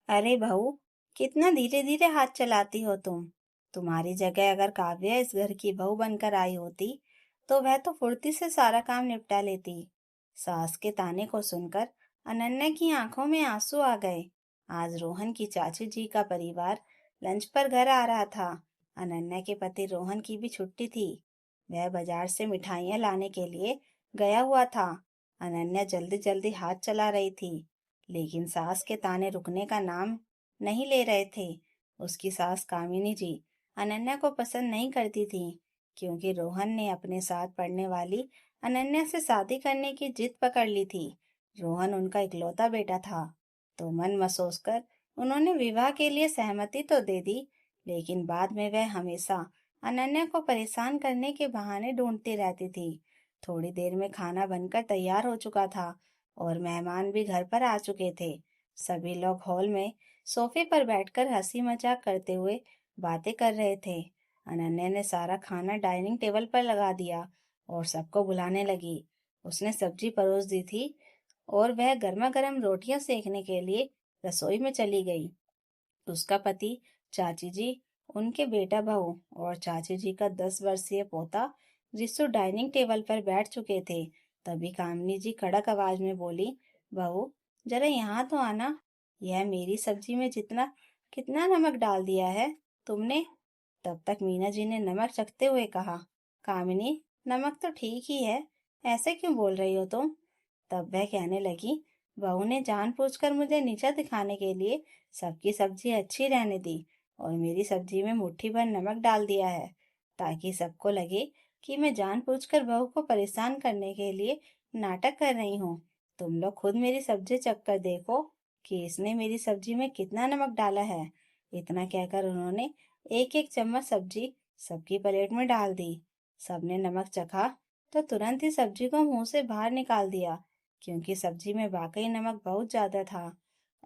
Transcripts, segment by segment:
अरे बहू, कितना धीरे धीरे हाथ चलाती हो तुम। तुम्हारी जगह अगर काव्या इस घर की बहू बनकर आई होती तो वह तो फुर्ती से सारा काम निपटा लेती। सास के ताने को सुनकर अनन्या की आंखों में आंसू आ गए। आज रोहन की चाची जी का परिवार लंच पर घर आ रहा था। अनन्या के पति रोहन की भी छुट्टी थी। वह बाजार से मिठाइयाँ लाने के लिए गया हुआ था। अनन्या जल्दी जल्दी हाथ चला रही थी, लेकिन सास के ताने रुकने का नाम नहीं ले रहे थे। उसकी सास कामिनी जी अनन्या को पसंद नहीं करती थी, क्योंकि रोहन ने अपने साथ पढ़ने वाली अनन्या से शादी करने की जिद पकड़ ली थी। रोहन उनका इकलौता बेटा था, तो मन मसोस कर उन्होंने विवाह के लिए सहमति तो दे दी, लेकिन बाद में वह हमेशा अनन्या को परेशान करने के बहाने ढूंढती रहती थी। थोड़ी देर में खाना बनकर तैयार हो चुका था और मेहमान भी घर पर आ चुके थे। सभी लोग हॉल में सोफे पर बैठकर हंसी मजाक करते हुए बातें कर रहे थे। अनन्या ने सारा खाना डाइनिंग टेबल पर लगा दिया और सबको बुलाने लगी। उसने सब्जी परोस दी थी और वह गर्मा गर्म रोटियां सेकने के लिए रसोई में चली गई। उसका पति, चाची जी, उनके बेटा बहू और चाची जी का 10 वर्षीय पोता रिसु डाइनिंग टेबल पर बैठ चुके थे। तभी कामिनी जी कड़क आवाज में बोली, बहू, जरा यहाँ तो आना। यह मेरी सब्जी में जितना कितना नमक डाल दिया है तुमने? तब तक मीना जी ने नमक चखते हुए कहा, कामिनी, नमक तो ठीक ही है, ऐसे क्यों बोल रही हो तुम? तब वह कहने लगी, बहू ने जानबूझकर मुझे नीचा दिखाने के लिए सबकी सब्जी अच्छी रहने दी और मेरी सब्जी में मुट्ठी भर नमक डाल दिया है, ताकि सबको लगे कि मैं जानबूझकर बहू को परेशान करने के लिए नाटक कर रही हूँ। तुम लोग खुद मेरी सब्जी चख कर देखो कि इसने मेरी सब्जी में कितना नमक डाला है। इतना कहकर उन्होंने एक एक चम्मच सब्जी सबकी प्लेट में डाल दी। सबने नमक चखा तो तुरंत ही सब्जी को मुंह से बाहर निकाल दिया, क्योंकि सब्जी में वाकई नमक बहुत ज्यादा था।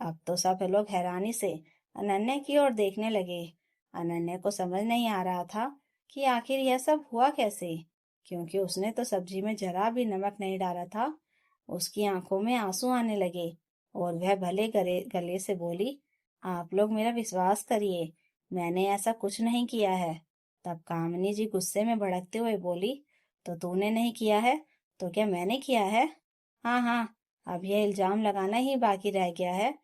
अब तो सब लोग हैरानी से अनन्या की ओर देखने लगे। अनन्या को समझ नहीं आ रहा था कि आखिर यह सब हुआ कैसे, क्योंकि उसने तो सब्जी में जरा भी नमक नहीं डाला था। उसकी आंखों में आंसू आने लगे और वह भले गले गले से बोली, आप लोग मेरा विश्वास करिए, मैंने ऐसा कुछ नहीं किया है। तब कामिनी जी गुस्से में भड़कते हुए बोली, तो तूने नहीं किया है तो क्या मैंने किया है? हाँ हाँ, अब यह इल्जाम लगाना ही बाकी रह गया है,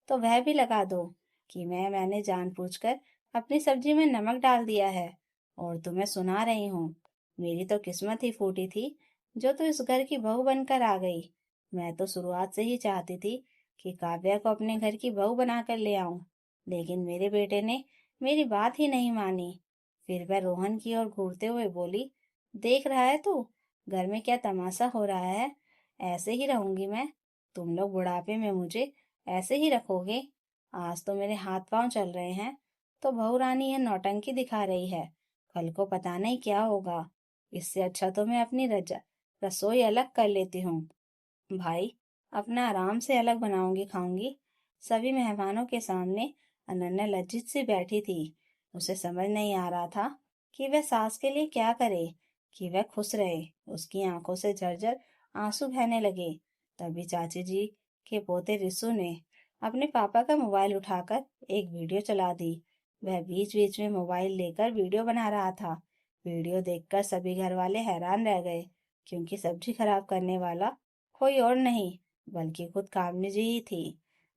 तो वह भी लगा दो कि मैंने जानबूझकर अपनी सब्जी में नमक डाल दिया है। और तुम्हें सुना रही हूँ, मेरी तो किस्मत ही फूटी थी जो तू इस घर की बहू बनकर आ गई। मैं तो शुरुआत से ही चाहती थी कि काव्या को अपने घर की बहू बनाकर ले आऊं, लेकिन मेरे बेटे ने मेरी बात ही नहीं मानी। फिर वह रोहन की ओर घूरते हुए बोली, देख रहा है तू, घर में क्या तमाशा हो रहा है? ऐसे ही रहूंगी मैं? तुम लोग बुढ़ापे में मुझे ऐसे ही रखोगे? आज तो मेरे हाथ पांव चल रहे हैं, तो बहू रानी यह नौटंकी दिखा रही है, कल को पता नहीं क्या होगा। इससे अच्छा तो मैं अपनी रसोई अलग कर लेती हूँ। भाई, अपना आराम से अलग बनाऊंगी खाऊंगी। सभी मेहमानों के सामने अनन्या लज्जित सी बैठी थी। उसे समझ नहीं आ रहा था कि वह सास के लिए क्या करे कि वह खुश रहे। उसकी आंखों से झरझर आंसू बहने लगे। तभी चाची जी के पोते रिसु ने अपने पापा का मोबाइल उठाकर एक वीडियो चला दी। वह बीच बीच में मोबाइल लेकर वीडियो बना रहा था। वीडियो देखकर सभी घर वाले हैरान रह गए, क्योंकि सब्जी खराब करने वाला कोई और नहीं बल्कि खुद कामिनी जी ही थी।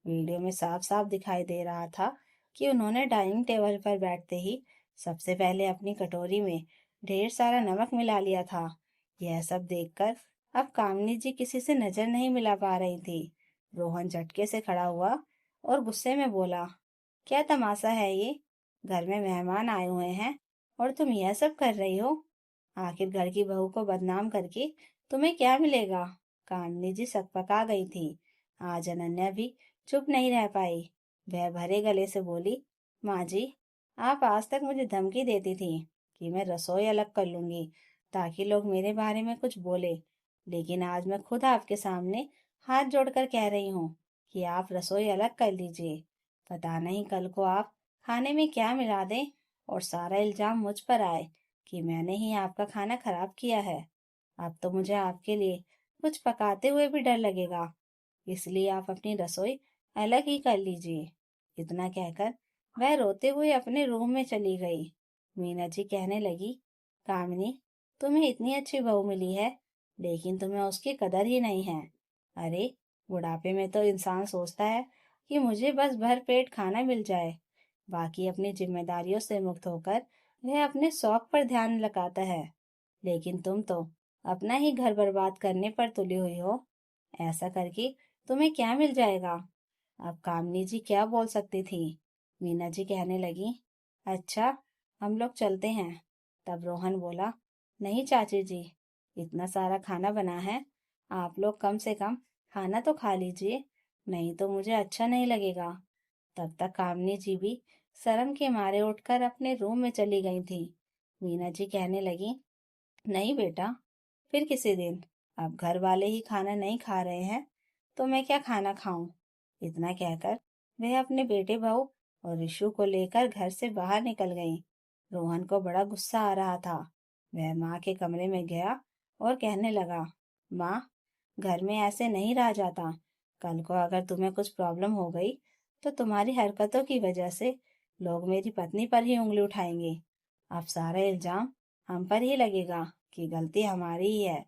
वीडियो में साफ साफ दिखाई दे रहा था कि उन्होंने डाइनिंग टेबल पर बैठते ही सबसे पहले अपनी कटोरी में ढेर सारा नमक मिला लिया था। यह सब देखकर अब कामिनी जी किसी से नजर नहीं मिला पा रही थी। रोहन झटके से खड़ा हुआ और गुस्से में बोला, क्या तमाशा है ये? घर में मेहमान आए हुए हैं और तुम यह सब कर रही हो? आखिर घर की बहू को बदनाम करके तुम्हें क्या मिलेगा? कामिनी जी सकपका गई थी। आज अनन्या भी चुप नहीं रह पाई। वह भरे गले से बोली, माँ जी, आप आज तक मुझे धमकी देती थी कि मैं रसोई अलग कर लूंगी ताकि लोग मेरे बारे में कुछ बोले, लेकिन आज मैं खुद आपके सामने हाथ जोड़कर कह रही हूँ कि आप रसोई अलग कर लीजिए। पता नहीं कल को आप खाने में क्या मिला दें और सारा इल्जाम मुझ पर आए कि मैंने ही आपका खाना खराब किया है। अब तो मुझे आपके लिए कुछ पकाते हुए भी डर लगेगा, इसलिए आप अपनी रसोई अलग ही कर लीजिए। इतना कहकर वह रोते हुए अपने रूम में चली गई। मीना जी कहने लगी, कामिनी, तुम्हें इतनी अच्छी बहू मिली है, लेकिन तुम्हें उसकी कदर ही नहीं है। अरे, बुढ़ापे में तो इंसान सोचता है कि मुझे बस भर पेट खाना मिल जाए, बाकी अपनी जिम्मेदारियों से मुक्त होकर वह अपने शौक पर ध्यान लगाता है। लेकिन तुम तो अपना ही घर बर्बाद करने पर तुली हुई हो। ऐसा करके तुम्हें क्या मिल जाएगा? अब कामनी जी क्या बोल सकती थी। मीना जी कहने लगी, अच्छा, हम लोग चलते हैं। तब रोहन बोला, नहीं चाची जी, इतना सारा खाना बना है, आप लोग कम से कम खाना तो खा लीजिए, नहीं तो मुझे अच्छा नहीं लगेगा। तब तक कामनी जी भी शर्म के मारे उठकर अपने रूम में चली गई थी। मीना जी कहने लगी, नहीं बेटा, फिर किसी दिन। अब घर वाले ही खाना नहीं खा रहे हैं तो मैं क्या खाना खाऊं? इतना कहकर वह अपने बेटे बहू और रिशु को लेकर घर से बाहर निकल गई। रोहन को बड़ा गुस्सा आ रहा था। वह माँ के कमरे में गया और कहने लगा, माँ, घर में ऐसे नहीं रहा जाता। कल को अगर तुम्हें कुछ प्रॉब्लम हो गई तो तुम्हारी हरकतों की वजह से लोग मेरी पत्नी पर ही उंगली उठाएंगे। अब सारा इल्जाम हम पर ही लगेगा कि गलती हमारी ही है।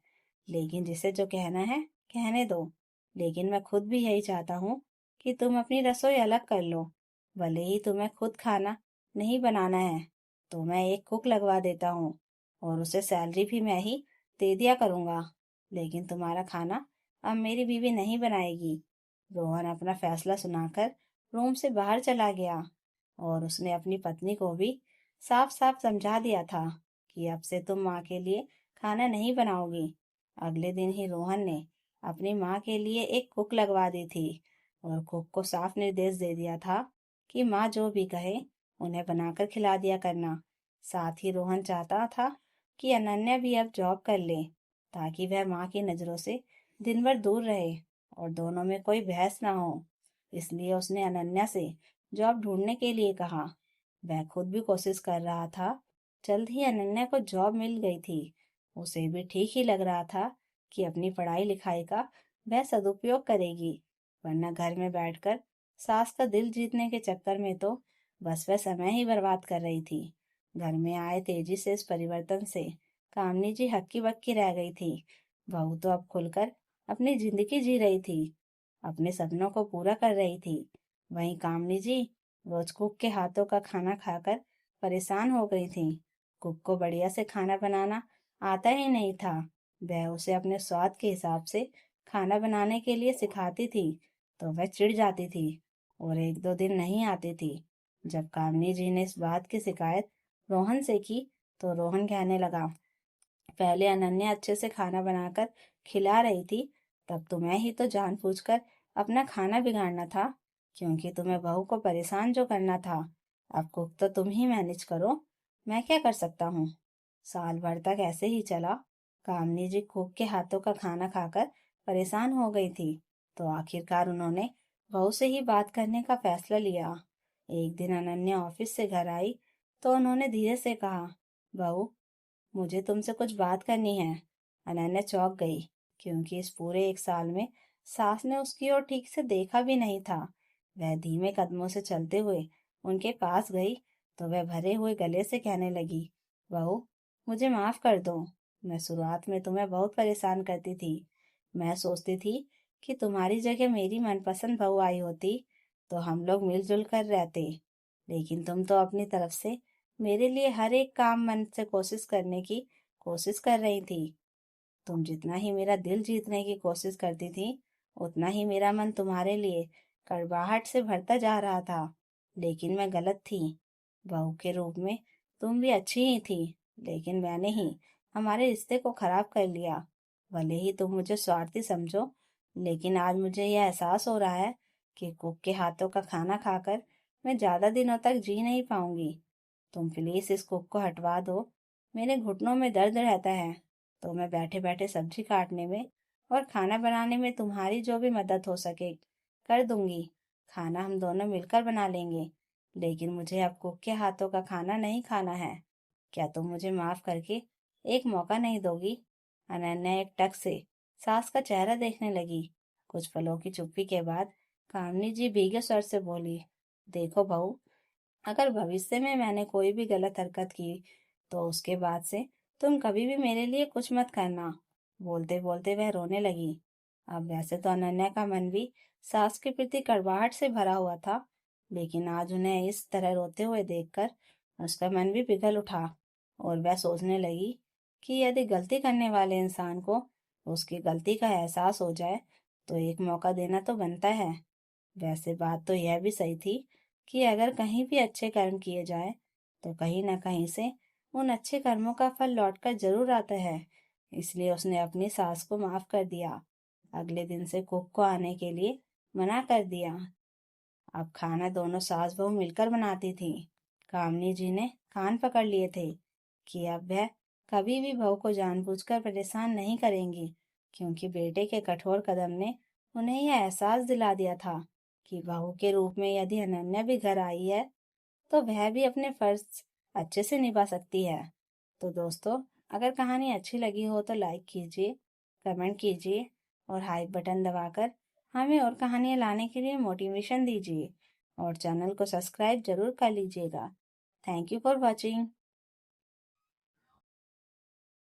लेकिन जिसे जो कहना है कहने दो। लेकिन मैं खुद भी यही चाहता हूँ कि तुम अपनी रसोई अलग कर लो। भले ही तुम्हें खुद खाना नहीं बनाना है तो मैं एक कुक लगवा देता हूँ और उसे सैलरी भी मैं ही दे दिया करूँगा। लेकिन तुम्हारा खाना अब मेरी बीवी नहीं बनाएगी। रोहन अपना फैसला सुनाकर रूम से बाहर चला गया और उसने अपनी पत्नी को भी साफ साफ समझा दिया था कि अब से तुम माँ के लिए खाना नहीं बनाओगी। अगले दिन ही रोहन ने अपनी माँ के लिए एक कुक लगवा दी थी और कुक को साफ निर्देश दे दिया था कि माँ जो भी कहे उन्हें बनाकर खिला दिया करना। साथ ही रोहन चाहता था कि अनन्या भी अब जॉब कर ले ताकि वह माँ की नज़रों से दिन भर दूर रहे और दोनों में कोई बहस ना हो। इसलिए उसने अनन्या से जॉब ढूंढने के लिए कहा। वह खुद भी कोशिश कर रहा था। जल्द ही अनन्या को जॉब मिल गई थी। उसे भी ठीक ही लग रहा था कि अपनी पढ़ाई लिखाई का वह सदुपयोग करेगी, वरना घर में बैठकर सास का दिल जीतने के चक्कर में तो बस वह समय ही बर्बाद कर रही थी। घर में आए तेजी से इस परिवर्तन से कामनी जी हक्की बक्की रह गई थी। बहू तो अब खुलकर अपनी जिंदगी जी रही थी, अपने सपनों को पूरा कर रही थी। वहीं कामनी जी रोज कुक के हाथों का खाना खाकर परेशान हो गई थी। कुक को बढ़िया से खाना बनाना आता ही नहीं था। वह उसे अपने स्वाद के हिसाब से खाना बनाने के लिए सिखाती थी तो वह चिढ़ जाती थी और एक दो दिन नहीं आती थी। जब कामनी जी ने इस बात की शिकायत रोहन से की तो रोहन कहने लगा, पहले अनन्या अच्छे से खाना बनाकर खिला रही थी, तब तुम्हें ही तो जानबूझकर अपना खाना बिगाड़ना था, क्योंकि तुम्हें बहू को परेशान जो करना था। अब कुक तो तुम ही मैनेज करो, मैं क्या कर सकता हूँ। साल भर तक ऐसे ही चला। कामनी जी कुक के हाथों का खाना खाकर परेशान हो गई थी तो आखिरकार उन्होंने बहू से ही बात करने का फैसला लिया। एक दिन अनन्या ऑफिस से घर आई तो उन्होंने धीरे से कहा, बहू, मुझे तुमसे कुछ बात करनी है। अनन्या चौंक गई क्योंकि इस पूरे एक साल में सास ने उसकी ओर ठीक से देखा भी नहीं था। वह धीमे कदमों से चलते हुए उनके पास गई तो वह भरे हुए गले से कहने लगी, बहू, मुझे माफ कर दो। मैं शुरुआत में तुम्हें बहुत परेशान करती थी। मैं सोचती थी कि तुम्हारी जगह मेरी मनपसंद बहू आई होती तो हम लोग मिलजुल कर रहते। लेकिन तुम तो अपनी तरफ से मेरे लिए हर एक काम मन से कोशिश करने की कोशिश कर रही थी। तुम जितना ही मेरा दिल जीतने की कोशिश करती थी उतना ही मेरा मन तुम्हारे लिए कड़वाहट से भरता जा रहा था। लेकिन मैं गलत थी। बहू के रूप में तुम भी अच्छी ही थी, लेकिन मैंने ही हमारे रिश्ते को खराब कर लिया। भले ही तुम मुझे स्वार्थी समझो, लेकिन आज मुझे यह एहसास हो रहा है कि कुक के हाथों का खाना खाकर मैं ज्यादा दिनों तक जी नहीं पाऊंगी। तुम प्लीज इस कुक को हटवा दो। मेरे घुटनों में दर्द रहता है तो मैं बैठे बैठे सब्जी काटने में और खाना बनाने में तुम्हारी जो भी मदद हो सके कर दूंगी। खाना हम दोनों मिलकर बना लेंगे, लेकिन मुझे अब कुक के हाथों का खाना नहीं खाना है। क्या तुम मुझे माफ करके एक मौका नहीं दोगी? अनन्या एक टक से सास का चेहरा देखने लगी। कुछ पलों की चुप्पी के बाद कामनी जी भीगे स्वर से बोली, देखो बहू, अगर भविष्य में मैंने कोई भी गलत हरकत की तो उसके बाद से तुम कभी भी मेरे लिए कुछ मत करना। बोलते बोलते वह रोने लगी। अब वैसे तो अनन्या का मन भी सास के प्रति कड़वाहट से भरा हुआ था, लेकिन आज उन्हें इस तरह रोते हुए देखकर उसका मन भी पिघल उठा और वह सोचने लगी कि यदि गलती करने वाले इंसान को उसकी गलती का एहसास हो जाए तो एक मौका देना तो बनता है। वैसे बात तो यह भी सही थी कि अगर कहीं भी अच्छे कर्म किए जाए तो कहीं ना कहीं से उन अच्छे कर्मों का फल लौटकर जरूर आता है। इसलिए उसने अपनी सास को माफ कर दिया। अगले दिन से कुक को आने के लिए मना कर दिया। अब खाना दोनों सास बहू मिलकर बनाती थी। कामनी जी ने कान पकड़ लिए थे कि अब वह कभी भी बहू को जानबूझकर परेशान नहीं करेंगी, क्योंकि बेटे के कठोर कदम ने उन्हें यह एहसास दिला दिया था कि बहू के रूप में यदि अनन्या भी घर आई है तो वह भी अपने फर्ज अच्छे से निभा सकती है। तो दोस्तों, अगर कहानी अच्छी लगी हो तो लाइक कीजिए, कमेंट कीजिए और हाइप बटन दबाकर हमें और कहानियाँ लाने के लिए मोटिवेशन दीजिए और चैनल को सब्सक्राइब जरूर कर लीजिएगा। Thank you for watching.